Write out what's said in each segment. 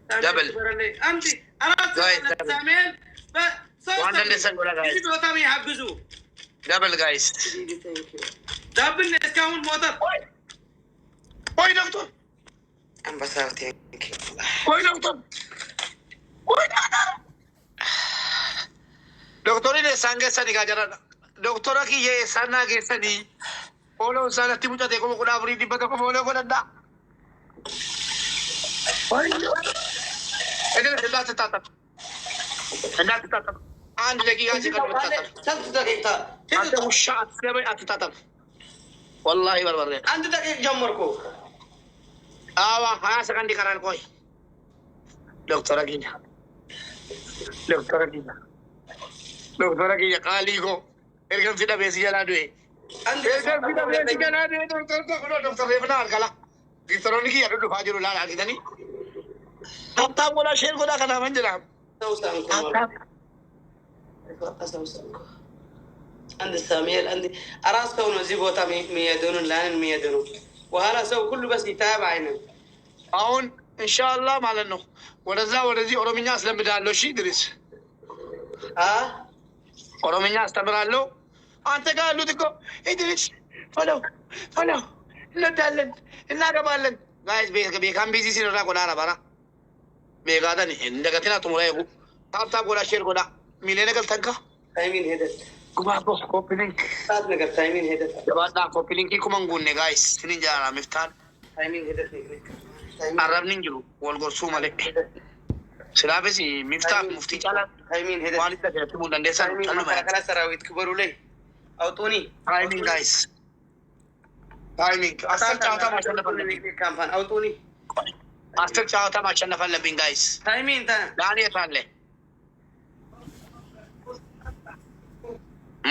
دبل انت انا ساميل وانا اللي سنقول جايز دوتامي يحجزوا دبل جايز دبل اسكاون موتر وين دكتور ام بسارتي وين دكتور وين دكتور ini sangat sani kajaran doktor lagi ye sana ke sani Olo sana timu jate ko kuna beri di bata ko boleh ko nanda ini hendak tetap anda lagi kasih kan tetap satu dakika anda ushat siapa yang tetap wallahi barbar anda dakika jamurku awa hanya sekan di karan koi doktor lagi kali ko ergam sudah besi jalan dua doktor benar kalah doktor ini ya dulu hajar ulah lagi tadi apa bola share ko dah kana manjram عند ساميل عندي أراس كونه زيبوتا ميدونون لان ميدونون وهلا سو كله بس يتابع عينه አሁን ኢንሻአላህ ማለት ነው ወደዚህ ኦሮምኛ አስለምዳለሁ እሺ ድሪስ ኦሮምኛ አስተምራለሁ አንተ ጋር ያሉት እኮ ኢድሪስ ፈለው እንወዳለን እናገባለን ጋይስ ቤካም ቢዚ ሲኖራ ቆዳራ ባራ ቤጋዳን እንደገና ተሞራዩ ታብታ ጎላ ሼር ጎላ ሚሊዮን ነገር ተንካ ታይሚን ሄደት ጉባቆ ኮፒሊንክ ሳት ነገር ታይሚን ሄደት ደባዳ ኮፒሊንክ ኩመንጉኔ ጋይስ ስንጃራ መፍታን ታይሚን ሄደት arabnin jiru wal gorsu male silabesi miftah mufti chala ታይሚን ሄደት walid da timu dande san ታይሚን ከላ ሰራዊት ክበሩ ላይ አውጡኒ timing guys timing asal chawata ማሸነፍ አለብኝ ካምፓን አውጡኒ asal chawata ማሸነፍ አለብኝ guys ታይሚን ታ ዳኒ ታለ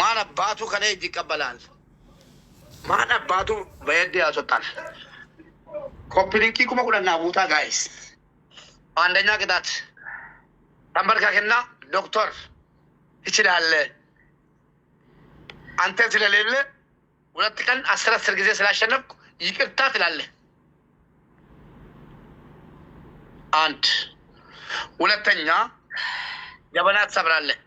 ማን አባቱ ከኔ ይቀበላል ማን አባቱ በየድ ያስወጣል ኮፒሊንኪ ኩማ ኩለና ቦታ ጋይስ አንደኛ ቅጣት ተንበርካክና ዶክተር ይችላል አንተ ስለሌለ ሁለት ቀን 10 ጊዜ ስላሸነፍኩ ይቅርታ ትላለህ አንድ ሁለተኛ ጀበና ትሰብራለህ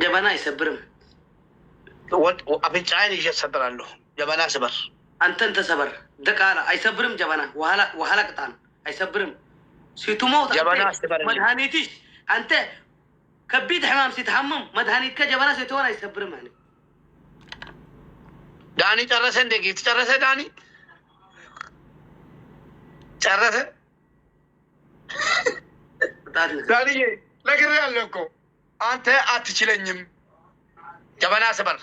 ጀበና አይሰብርም አፍንጫዬን ይዤ እሰብራለሁ ጀበና ስበር አንተን ተሰበር ደቃላ አይሰብርም ጀበና ወኋላ ቅጣን አይሰብርም ሲቱሞት ጀበና አስተባረ መድኃኒትሽ አንተ ከቢድ ሕማም ሲተሐመም መድኃኒት ከጀበና ሲተወር አይሰብርም ማለት ዳኒ ጨረሰ እንደ ጊፍት ጨረሰ ዳኒ ጨረሰ ዳኒ ነግሬሃለሁ እኮ አንተ አትችለኝም ጀበና ስበር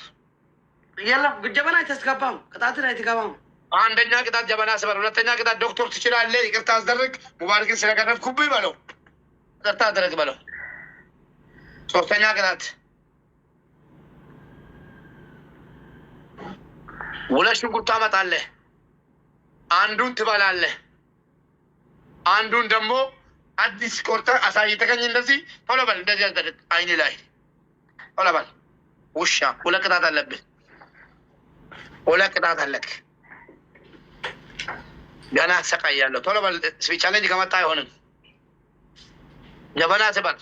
የለም ጀበና አይተስገባም ቅጣትን አይተገባም አንደኛ ቅጣት ጀበና ስበር ሁለተኛ ቅጣት ዶክተር ትችላለህ ይቅርታ አስደርግ ሙባረክን ስለቀረብኩብህ በለው ይቅርታ አድርግ በለው ሶስተኛ ቅጣት ሁለት ሽንኩርት ታመጣለህ አንዱን ትበላለህ አንዱን ደግሞ አዲስ ቆርጠህ አሳይተኸኝ እንደዚህ ቶሎ በል እንደዚህ አድርግ አይኔ ላይ ቶሎ በል ውሻ ሁለት ቅጣት አለብህ ሁለት ቅጣት አለክ ገና አሰቃያለሁ ቶሎ በል ቻሌንጅ ከመጣ አይሆንም ጀበና ስበር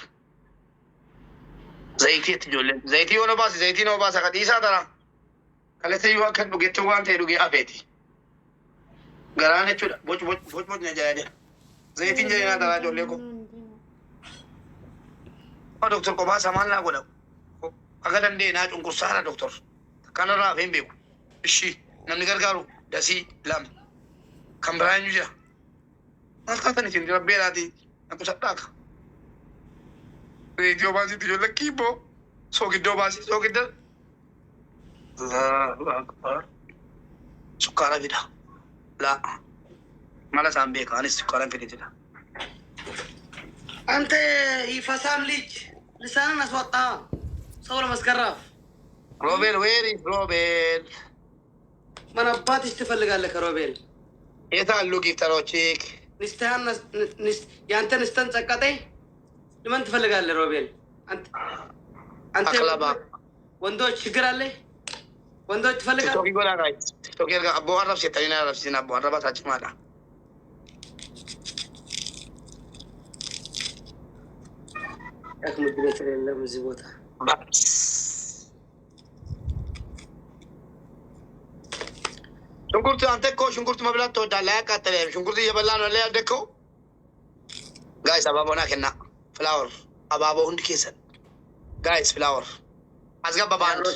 ዘይቲ ትጆለን ዘይቲ ሆኖ ባስ ዘይቲ ነው ባስ ከዲሳ ተራ ከለተ ይዋከን ዱጌት ዋንተ ዱጌ አፌቲ ገራነቹ ቦጭ ነጃደ ዘይቲ እንጀራ ተራ ጆሌኮ ዶክተር ቆባ ሰማልና ጎዳው አገደንዴ ና ጭንቁርሳራ ዶክተር ከነራ ፌምቤኩ እሺ namni gargaaru dasii lam kan biraan jira malkaatan isin rabbeeraati nakusadhaaka reediyoo baasitti ijoollee kiiboo soogiddoo baasii soogidda Allahu akbar sukkaara fida laa mala isaan beeka anis sukkaaran fide jedha አንተ ይፈሳም ልጅ ልሳንን አስወጣ ሰው ለመስከራፍ ሮቤል ዌር ኢዝ ሮቤል ምን አባትሽ ትፈልጋለህ ከሮቤል የት አሉ ጊፍተሮችክ ንስተሃን ያንተ ንስተን ጸቀጠኝ ለምን ትፈልጋለህ ሮቤል አንተ አክላባ ወንዶች ችግር አለ ወንዶች ትፈልጋለህ ቲክቶክ ይጎዳ ጋይስ ቲክቶክ ኤርጋ አቦ አረብ ሴተሪና አረብ ሲና አቦ አረባ ታች ማዳ አክሙድ ቤት የለም እዚህ ቦታ ሽንኩርት አንተ እኮ ሽንኩርት መብላት ትወዳለህ። አያቃጥልህም? ሽንኩርት እየበላ ነው ላይ ያደግከው። ጋይስ አባቦና ከና ፍላወር አባቦ ሁንድ ኬሰን ጋይስ ፍላወር አስገባ። በአንድ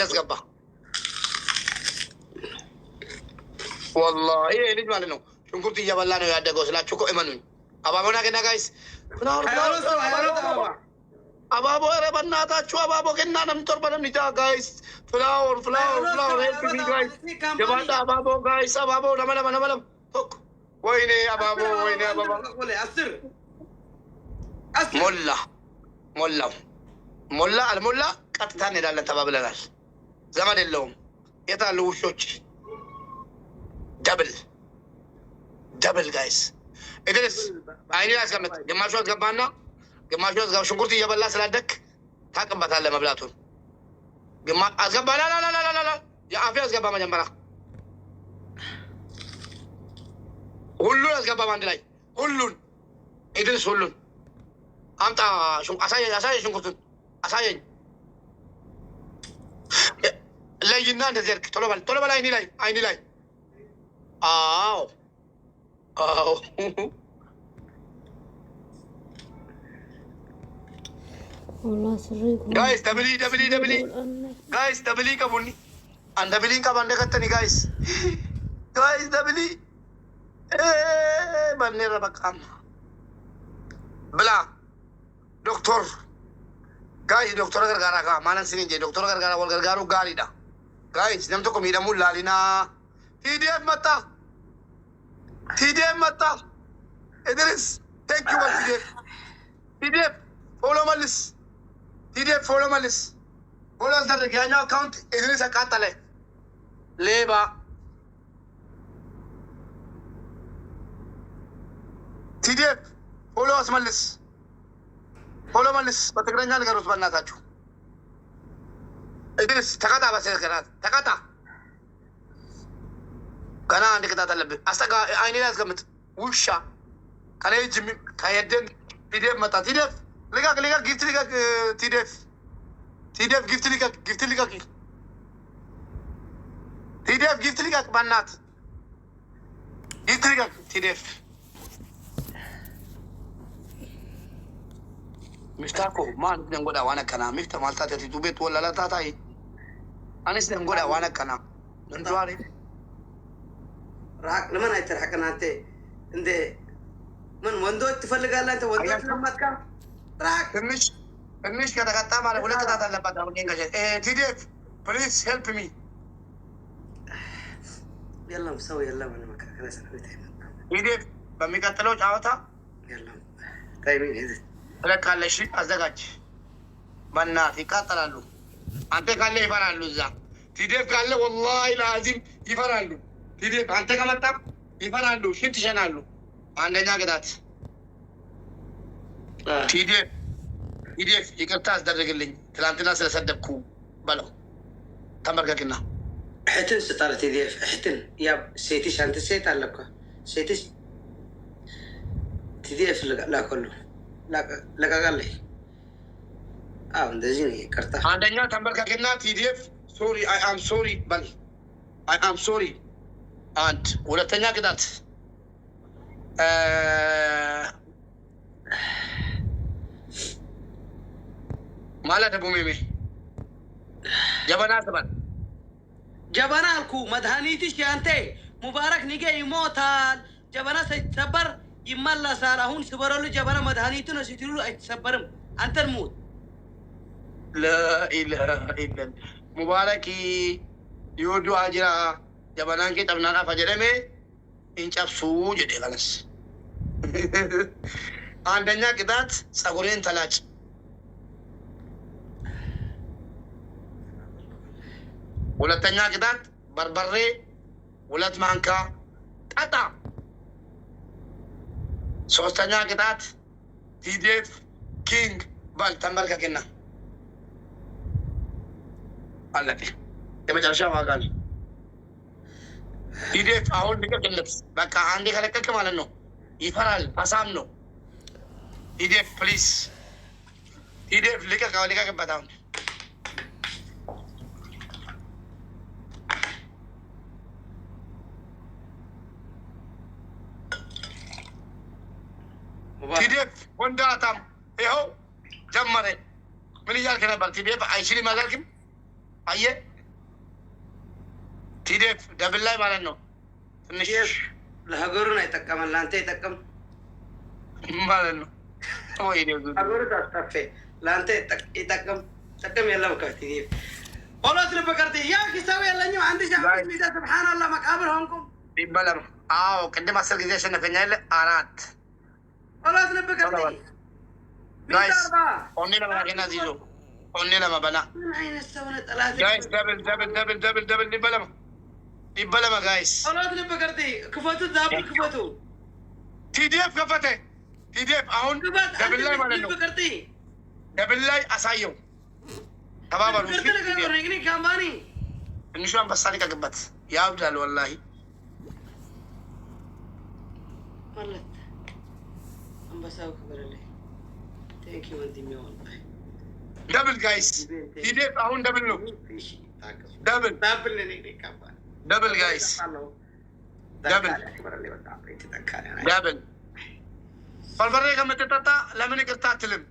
አስገባ። ወላሂ ይሄ ልጅ ማለት ነው ሽንኩርት እየበላ ነው ያደገው ስላችሁ እኮ እመኑኝ። አባቦና ከና ጋይስ ፍላወር አባቦ ኧረ በእናታችሁ አባቦ ከና ነምቶር በለምኒታ ጋይስ ፍላወር ሄልፕ ሚ ጋይስ ጀባንዳ አባቦ ጋይስ አባቦ ለመለም ቶክ ወይኔ አባቦ ወይኔ አባቦ ሞላ አልሞላ ቀጥታ እንሄዳለን ተባብለናል። ዘመድ የለውም። የት አሉ ውሾች? ደብል ጋይስ እድርስ አይኔ ያስቀምጥ። ግማሹ አስገባና ግማሹ አስገባ። ሽንኩርት እየበላ ስላደክ ታቅበታለህ መብላቱን። አስገባ ላላላላላ የአፌ አስገባ። መጀመሪያ ሁሉን አስገባ በአንድ ላይ ሁሉን። ኢድሪስ ሁሉን አምጣ። አሳየኝ ሽንኩርቱን አሳየኝ። ለይና እንደዚህ እርክ ቶሎ በል አይኒ ላይ አዎ ጋይስ ደብሊ ጋይስ ደብሊ ቀቡኒ አን ደብሊን ቀባ እንደከተኒ ጋይስ ደብሊ በኔረ በቃም ብላ ዶክተር ጋይስ ዶክተር ገርጋራ ካ ማለን ሲንጀ ዶክተር ገርጋራ ወል ገርጋሩ ጋሪዳ ጋይስ ነምቶ ኮ ሚደሙ ላሊና ቲዲኤፍ መጣ ኢድሪስ ቴንክ ዩ ቲዲኤፍ ፎሎ መልስ ቲዲኤፍ ፎሎ መልስ ፎሎ አስደርግ። ያኛው አካውንት ኢድሪስ አቃጠለ ሌባ ቲዲኤፍ ፎሎ አስመልስ ፎሎ መልስ። በትግረኛ ንገሩት በእናታችሁ። ኢድሪስ ተቀጣ፣ በስልክናት ተቀጣ። ገና አንድ ቅጣት አለብህ። አስጠጋ አይኔ ላይ አስቀምጥ። ውሻ ከኔጅ ከየደን ቲዲኤፍ መጣ። ቲዲኤፍ ልቀቅ ጊፍት ልቀቅ። ቲዲኤፍ ጊፍት ልቀቅ። ቲዲኤፍ ጊፍት ልቀቅ። በእናት ጊፍት ልቀቅ። ቲዲኤፍ ሚፍታኮ ማን ደንጎዳ ዋነከና ሚፍታ ማልታት የቲቱ ቤት ወላላታታይ አነስ ደንጎዳ ዋነከና እንቷሪ ራቅ ለምን አይተራቀና አንተ እንደ ምን ወንዶች ትፈልጋለህ አንተ? ወንዶች ለማትካ ራቅ ትንሽ ከተቀጣ ማለት ሁለት ቅጣት አለባት። አሁን እንገጀ ቲዲኤፍ ፕሊዝ ሄልፕ ሚ። የለም ሰው የለም። እኔ መከራከሪያ ሰራዊት አይመጣም። ቲዲኤፍ በሚቀጥለው ጨዋታ የለም ታይሚንግ ይዘ ትለቃለሽ። አዘጋጅ። በእናትህ ይቃጠላሉ። አንተ ካለ ይፈራሉ። እዛ ቲዲኤፍ ካለ ወላሂ ለአዚም ይፈራሉ። ቲዲኤፍ አንተ ከመጣ ይፈራሉ። ሽንት ይሸናሉ። አንደኛ ቅጣት ቲዲኤፍ ይቅርታ አስደርግልኝ ትላንትና ስለሰደብኩ በለው። ተንበርከክና እሕትን ስጣለ ቲዲኤፍ እሕትን ያ ሴትሽ አንተ ሴት አለኳ ሴትሽ ቲዲኤፍ ላከሉ ለቀቃለኝ። አዎ እንደዚህ ነው። ይቅርታ አንደኛ ተንበርከክና ቲዲኤፍ ሶሪ አይ አም ሶሪ በል። አይ አም ሶሪ አንድ። ሁለተኛ ቅጣት ማለት ቡሜሜ ጀበና ስበል። ጀበና አልኩ መድኃኒትሽ ያንተ ሙባረክ ንጌ ይሞታል። ጀበና ሳይሰበር ይመለሳል። አሁን ስበረሉ ጀበና መድኃኒቱ ነው ሲትሉ አይሰበርም። አንተን ሙት። ለኢላሃ ኢላላህ ሙባረክ ይወዱ አጅራ ጀበናን ኬ ጠብናና ፈጀደሜ እንጨብሱ ጀዴ ቀነስ። አንደኛ ቅጣት ጸጉሬን ተላጭ። ሁለተኛ ቅጣት በርበሬ 2 ማንካ ጠጣ። ሶስተኛ ቅጣት ቲዲኤፍ ኪንግ በል ተንበርከክና አለቀ። የመጨረሻ ዋጋ ነው። ቲዲኤፍ አሁን ልቀቅለት። በቃ አንዴ ከለቀቅ ማለት ነው ይፈራል። አሳም ነው ቲዲኤፍ ፕሊዝ፣ ቲዲኤፍ ልቀቅበት አሁን። ቲዲኤፍ ወንዳታም ይኸው ጀመረ። ምን እያልክ ነበር? ቲዲኤፍ አይችልም አላልክም? አየህ ቲዲኤፍ ደብል ላይ ማለት ነው። ትንሽ ለሀገሩን አይጠቀምም፣ ለአንተ ይጠቀም ማለት ነው። ሀገሩ ታስጠፌ ለአንተ ይጠቀም ጥቅም የለም። ከቲዲኤፍ ኦሎት ልበቀርት ያ ኪሳብ የለኝም። አንድ ሚዛ ስብሓንላህ መቃብር ሆንኩም ይበለም። አዎ ቅድም 10 ጊዜ አሸነፈኛ የለ 4 ኦሎት ልበቀርት ጋይስ ኦኔ ለማገና ዚዞ ኦኔ ለማበና ምን አይነት ሰው ነው? ጠላት ጋይስ ደብል ይበለማ ጋይስ ኦሎት ልበቀርት ክፈቱ፣ ዛብል ክፈቱ። ቲዲኤፍ ከፈተ። ቲዲኤፍ አሁን ደብል ላይ ማለት ነው። ደብል ላይ አሳየው። ተባባሉ። ትንሹ አንበሳ ሊቀቅበት ያብዳል ወላሂ ማለት አንበሳው ክበረልኝ። ቴንክ ዩ ወንድሜ ወላሂ ደብል ጋይስ ቲዲኤፍ አሁን ደብል ነው። ደብል ጋይስ ደብል በርበሬ ከምትጠጣ ለምን ይቅርታ አትልም?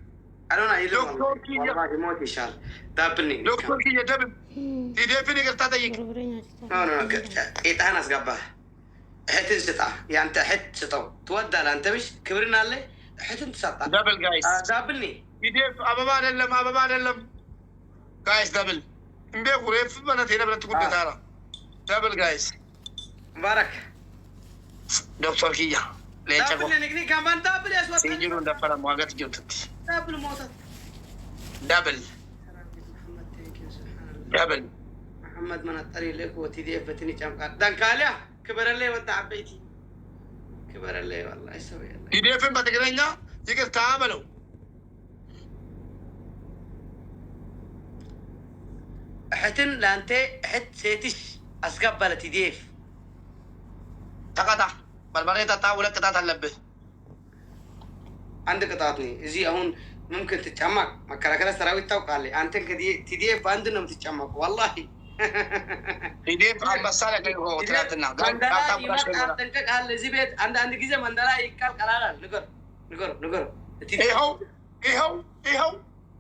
ዶክተር ኪየ ደብል ቲዲኤፍን ይቅርታ ጠይቅ። ቄጣህን አስገባ። እሕትን ስጣ። የአንተ እሕት ስጠው። ትወዳለህ አንተ ብሽ ክብርን አለ እሕትን ትሰጣ። ደብል ጋይስ ዳብል ቲዲኤፍ አበባ አይደለም ጋይስ ደብል እምቤ ቁሬፍ በነት የነብረት ጉደታራ ደብል ጋይስ ሙባረክ ዶክተር ኪያ ሲጅሩ እንደፈረ መዋገት ጅብትት ደብል መሐመድ መናጠሪ ልክ ወቲዲኤፍ በትኒ ጨምቃ ደንካሊያ ክበረላይ ወጣ አበይቲ ክበረላይ ወላሂ ሰው ያለ ቲዲኤፍን በትግረኛ ይቅርታ በለው። እሕትን ለአንተ እሕት ሴትሽ አስገባ ለቲዲኤፍ ተቀጣ። በርበሬ ጠጣ። 2 ቅጣት አለብህ። አንድ ቅጣት ነው። እዚህ አሁን ሙምክን ትጨማቅ መከላከያ ሰራዊት ታውቃለህ። አንተን ከቲዲኤፍ በአንድ ነው የምትጨማቁ ወላሂ። ቲዲኤፍ አንበሳ ለቀይቆ ትናንትና ጠንቀቅ አለ እዚህ ቤት አንድ ጊዜ መንደላ ይቃልቀላል። ንገር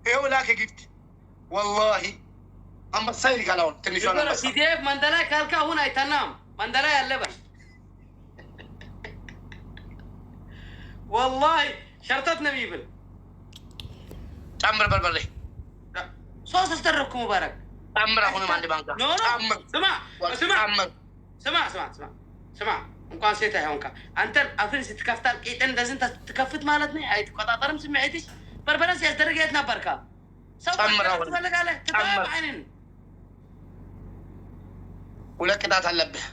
ይኸው ላከ ጊፍት ወላሂ አንበሳ ይልካላውን ትንሿ አንበሳ ቲዲኤፍ መንደላ ካልካ አሁን አይተናም መንደላ ያለበል والله شرطت نبي بل تعمر بربري صوص استركم مبارك تعمر هنا ما عندي بانكا تعمر سمع እንኳን ሴት አይሆንካ አንተ አፍን ስትከፍታል ቄጠን እንደዚህ ትከፍት ማለት ነው። አይ ተቆጣጣርም ስሜትሽ በርበረስ ያስደረገ የት ነበርካ? ሰው ትፈልጋለህ ትጣም አይነን 2 ቅጣት አለብህ።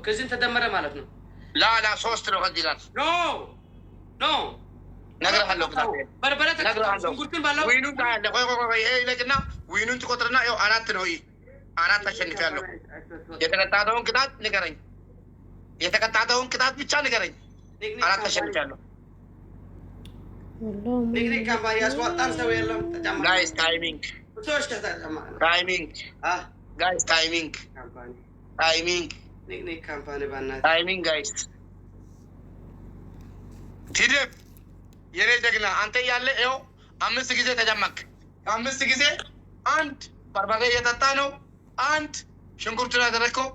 ከዚህን ተደመረ ማለት ነው። لا 3 ነው ከዚህ ጋር ኖ ነግሬሃለሁ። በርበረ ሽንኩርቱን ባለው ዊኑን ታያለህ። ቆይ ይሄ ይለቅና ዊኑን ትቆጥርና ይኸው 4 ነው። ይሄ 4 አሸንፊያለሁ። የተቀጣጠውን ቅጣት ንገረኝ። የተቀጣጠውን ቅጣት ብቻ ንገረኝ። 4 አሸንፊያለሁ። ንግሪ ካምፓኒ ያስወጣን ሰው የለም። ተጨማሪ ጋይስ ታይሚንግ ኒክ ካምፓኒ ባናት ታይሚንግ ጋይስ ቲዲኤፍ የኔ ጀግና አንተ ያለ ይኸው 5 ጊዜ ተጀመክ። 5 ጊዜ 1 በርበሬ እየጠጣ ነው። 1 ሽንኩርቱን ያደረግከው